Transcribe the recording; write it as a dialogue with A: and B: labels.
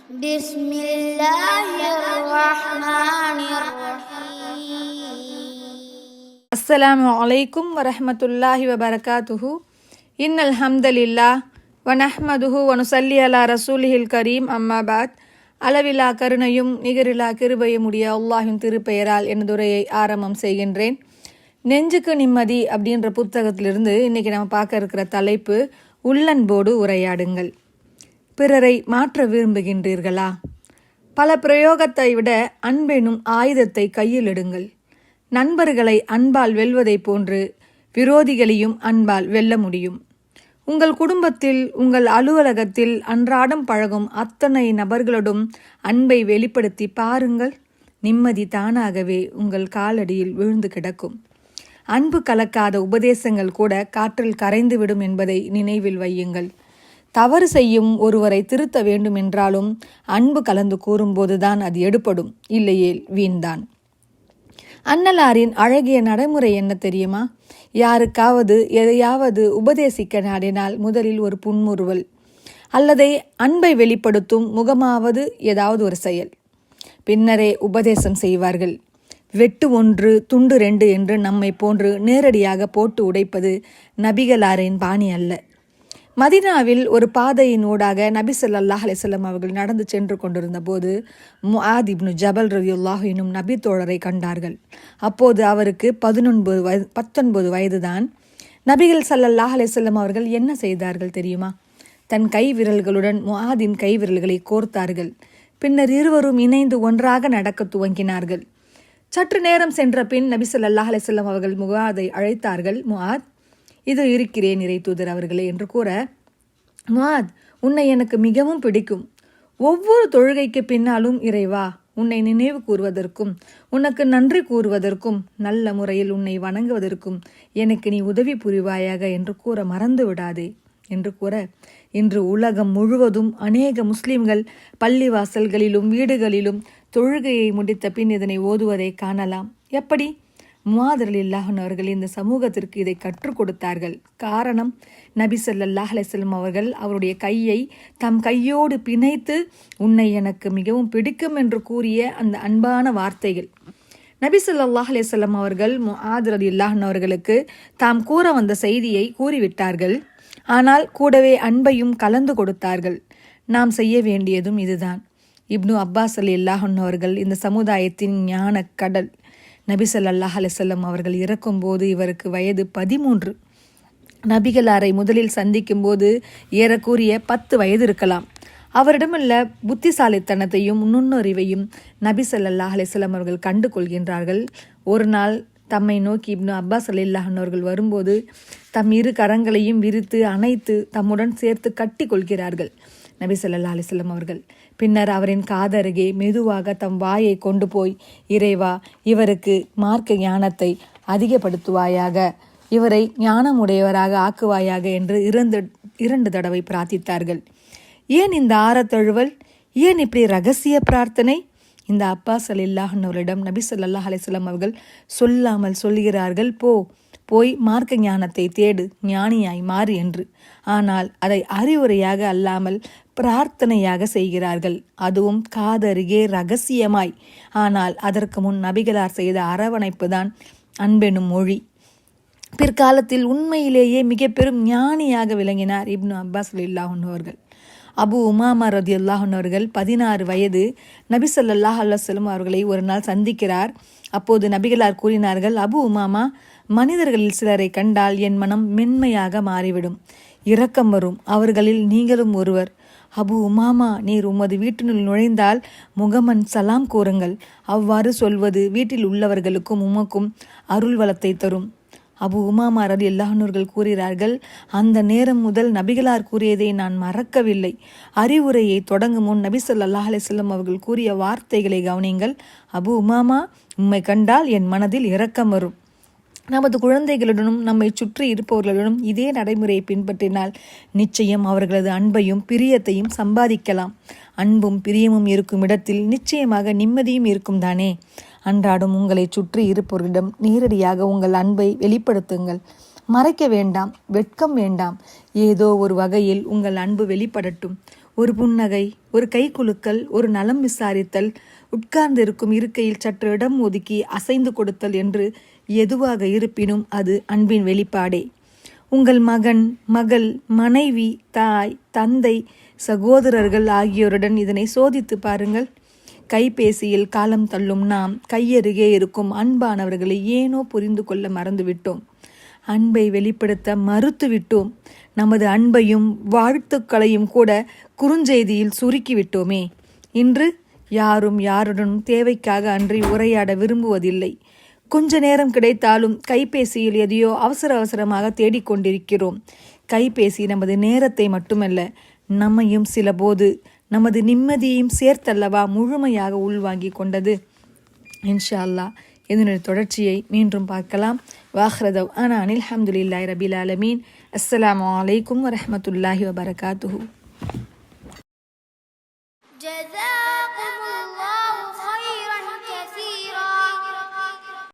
A: بسم الله الرحمن الرحيم.
B: அஸ்ஸலாமு அலைக்கும் வரஹ்மத்துல்லாஹி வபரகாத்துஹு. இன்னல் ஹம்தலில்லாஹ் வனஹ்மதுஹு வனுசல்லி அலா ரசூலிஹில் கரீம். அம்மாபாத். அளவிலா கருணையும் நிகரிலா கிருபையும் உடைய அல்லாஹின் திருப்பெயரால் எனதுரையை ஆரம்பம் செய்கின்றேன். நெஞ்சுக்கு நிம்மதி அப்படின்ற புத்தகத்திலிருந்து இன்றைக்கி நம்ம பார்க்க இருக்கிற தலைப்பு உள்ளன்போடு உரையாடுங்கள். பிறரை மாற்ற விரும்புகின்றீர்களா? பல பிரயோகத்தை விட அன்பெனும் ஆயுதத்தை கையில் எடுங்கள். நண்பர்களை அன்பால் வெல்வதைப் போன்று விரோதிகளையும் அன்பால் வெல்ல முடியும். உங்கள் குடும்பத்தில், உங்கள் அலுவலகத்தில் அன்றாடம் பழகும் அத்தனை நபர்களோடும் அன்பை வெளிப்படுத்தி பாருங்கள். நிம்மதி தானாகவே உங்கள் காலடியில் விழுந்து கிடக்கும். அன்பு கலக்காத உபதேசங்கள் கூட காற்றில் கரைந்துவிடும் என்பதை நினைவில் வையுங்கள். தவறு செய்யும் ஒருவரை திருத்த வேண்டும் என்றாலும் அன்பு கலந்து கூறும்போதுதான் அது எடுபடும், இல்லையேல் வீண்தான். அன்னலாரின் அழகிய நடைமுறை என்ன தெரியுமா? யாருக்காவது எதையாவது உபதேசிக்க நாடினால் முதலில் ஒரு புன்முறுவல் அல்லது அன்பை வெளிப்படுத்தும் முகமாவது ஏதாவது ஒரு செயல், பின்னரே உபதேசம் செய்வார்கள். வெட்டு ஒன்று துண்டு ரெண்டு என்று நம்மை போன்று நேரடியாக போட்டு உடைப்பது நபிகளாரின் பாணி அல்ல. மதீனாவில் ஒரு பாதையின் ஊடாக நபி ஸல்லல்லாஹு அலைஹி வஸல்லம் அவர்கள் நடந்து சென்று கொண்டிருந்த போது முஆத் இப்னு ஜபல் ரலியல்லாஹு எனும் நபி தோழரை கண்டார்கள். அப்போது அவருக்கு 19 வயதுதான். நபிகள் ஸல்லல்லாஹு அலைஹி வஸல்லம் அவர்கள் என்ன செய்தார்கள் தெரியுமா? தன் கை விரல்களுடன் முஆதின் கை விரல்களை கோர்த்தார்கள். பின்னர் இருவரும் இணைந்து ஒன்றாக நடக்க துவங்கினார்கள். சற்று நேரம் சென்ற பின் நபி ஸல்லல்லாஹு அலைஹி வஸல்லம் அவர்கள் முஆதை அழைத்தார்கள். முஆத், இது இருக்கிறேன் இறை தூதர் அவர்களே என்று கூற, முஆத், உன்னை எனக்கு மிகவும் பிடிக்கும். ஒவ்வொரு தொழுகைக்கு பின்னாலும் இறைவா, உன்னை நினைவு கூறுவதற்கும் உனக்கு நன்றி கூறுவதற்கும் நல்ல முறையில் உன்னை வணங்குவதற்கும் எனக்கு நீ உதவி புரிவாயாக என்று கூற மறந்து விடாதே என்று கூற, இன்று உலகம் முழுவதும் அநேக முஸ்லிம்கள் பள்ளிவாசல்களிலும் வீடுகளிலும் தொழுகையை முடித்த பின் இதனை ஓதுவதை காணலாம். எப்படி? முஆத் ரலியல்லாஹு அவர்கள் இந்த சமூகத்திற்கு இதை கற்றுக் கொடுத்தார்கள். காரணம், நபி ஸல்லல்லாஹு அலைஹி வஸல்லம் அவர்கள் அவருடைய கையை தம் கையோடு பிணைத்து உன்னை எனக்கு மிகவும் பிடிக்கும் என்று கூறிய அந்த அன்பான வார்த்தைகள். நபி ஸல்லல்லாஹு அலைஹி வஸல்லம் அவர்கள் முஆத் ரலியல்லாஹு அவர்களுக்கு தாம் கூற வந்த செய்தியை கூறிவிட்டார்கள். ஆனால் கூடவே அன்பையும் கலந்து கொடுத்தார்கள். நாம் செய்ய வேண்டியதும் இதுதான். இப்னு அப்பாஸ் ரலியல்லாஹு அவர்கள் இந்த சமுதாயத்தின் ஞான கடல். நபி ஸல்லல்லாஹு அலைஹி வஸல்லம் அவர்கள் இறக்கும்போது இவருக்கு வயது 13. நபிகளாரை முதலில் சந்திக்கும் போது ஏறக்குறைய 10 வயது இருக்கலாம். அவரிடமுள்ள புத்திசாலித்தனத்தையும் நுண்ணறிவையும் நபி ஸல்லல்லாஹு அலைஹி வஸல்லம் அவர்கள் கண்டு கொள்கின்றார்கள். ஒரு நாள் தம்மை நோக்கி இப்னு அப்பாஸ் ரலியல்லாஹு அவர்கள் வரும்போது தம் இரு கரங்களையும் விரித்து அணைத்து தம்முடன் சேர்த்து கட்டி கொள்கிறார்கள் நபி ஸல்லல்லாஹு அலைஹி வஸல்லம் அவர்கள். பின்னர் அவரின் காதருகே மெதுவாக தம் வாயை கொண்டு போய், இறைவா, இவருக்கு மார்க்க ஞானத்தை அதிகப்படுத்துவாயாக, இவரை ஞானமுடையவராக ஆக்குவாயாக என்று 2 தடவை பிரார்த்தித்தார்கள். ஏன் இந்த ஆரத்தழுவல்? ஏன் இப்படி ரகசிய பிரார்த்தனை? இந்த அப்பாஸ் ரலியல்லாஹு அவர்களிடம் நபி ஸல்லல்லாஹு அலைஹி வஸல்லம் அவர்கள் சொல்லாமல் சொல்கிறார்கள், போய் மார்க்க ஞானத்தை தேடு, ஞானியாய் மாறு என்று. ஆனால் அதை அறிவுரையாக அல்லாமல் பிரார்த்தனையாக செய்கிறார்கள். அதுவும் காதருகே ரகசியமாய். ஆனால் அதற்கு முன் நபிகளார் செய்த அரவணைப்பு தான் அன்பெனும் மொழி. பிற்காலத்தில் உண்மையிலேயே மிக பெரும் ஞானியாக விளங்கினார் இப்னு அப்பாஸ் ரலியல்லாஹு அவர்கள். அபு உமாமா ரலியல்லாஹு அவர்கள் 16 வயது நபி ஸல்லல்லாஹு அலைஹி வஸல்லம் அவர்களை ஒரு நாள் சந்திக்கிறார். அப்போது நபிகளார் கூறினார்கள், அபு உமாமா, மனிதர்களில் சிலரை கண்டால் என் மனம் மென்மையாக மாறிவிடும், இரக்கம் வரும். அவர்களில் நீங்களும் ஒருவர். அபு உமாமா, நீர் உமது வீட்டினுள் நுழைந்தால் முகமன் சலாம் கூறுங்கள். அவ்வாறு சொல்வது வீட்டில் உள்ளவர்களுக்கும் உமக்கும் அருள் வளத்தை தரும். அபு உமாமா ரலியல்லாஹு அவர்கள் கூறுகிறார்கள், அந்த நேரம் முதல் நபிகளார் கூறியதை நான் மறக்கவில்லை. அறிவுரையை தொடங்கும் முன் நபி ஸல்லல்லாஹு அலைஹி வஸல்லம் அவர்கள் கூறிய வார்த்தைகளை கவனிங்கள். அபு உமாமா, உம்மை கண்டால் என் மனதில் இரக்கம் வரும். நமது குழந்தைகளுடனும் நம்மை சுற்றி இருப்பவர்களுடனும் இதே நடைமுறையை பின்பற்றினால் நிச்சயம் அவர்களது அன்பையும் பிரியத்தையும் சம்பாதிக்கலாம். அன்பும் பிரியமும் இருக்கும் இடத்தில் நிச்சயமாக நிம்மதியும் இருக்கும் தானே. அன்றாடம் உங்களை சுற்றி இருப்பவர்களிடம் நேரடியாக உங்கள் அன்பை வெளிப்படுத்துங்கள். மறைக்க வேண்டாம், வெட்கம் வேண்டாம். ஏதோ ஒரு வகையில் உங்கள் அன்பு வெளிப்படட்டும். ஒரு புன்னகை, ஒரு கைகுலுக்கல், ஒரு நலம் விசாரித்தல், உட்கார்ந்து இருக்கும் இருக்கையில் சற்று இடம் ஒதுக்கி அசைந்து கொடுத்தல் என்று எதுவாக இருப்பினும் அது அன்பின் வெளிப்பாடே. உங்கள் மகன், மகள், மனைவி, தாய், தந்தை, சகோதரர்கள் ஆகியோருடன் இதனை சோதித்து பாருங்கள். கைபேசியில் காலம் தள்ளும் நாம் கையருகே இருக்கும் அன்பானவர்களை ஏனோ புரிந்து கொள்ள மறந்துவிட்டோம். அன்பை வெளிப்படுத்த மறுத்துவிட்டோம். நமது அன்பையும் வாழ்த்துக்களையும் கூட குறுஞ்செய்தியில் சுருக்கிவிட்டோமே. இன்று யாரும் யாருடனும் தேவைக்காக அன்றி உரையாட விரும்புவதில்லை. கொஞ்ச நேரம் கிடைத்தாலும் கைபேசியில் எதையோ அவசரமாக தேடிக்கொண்டிருக்கிறோம். கைபேசி நமது நேரத்தை மட்டுமல்ல, நம்மையும் சில போது நமது நிம்மதியையும் சேர்த்தல்லவா முழுமையாக உள்வாங்கி கொண்டது. இன்ஷா அல்லாஹ் இதனுடைய தொடர்ச்சியை மீண்டும் பார்க்கலாம். வாஹ்ரதவ் ஆனா அனில் அல்ஹம்துலில்லாஹி ரபில் ஆலமீன். அஸ்ஸலாமு அலைக்கும் வரஹ்மத்துல்லாஹி வபரகாத்துஹு.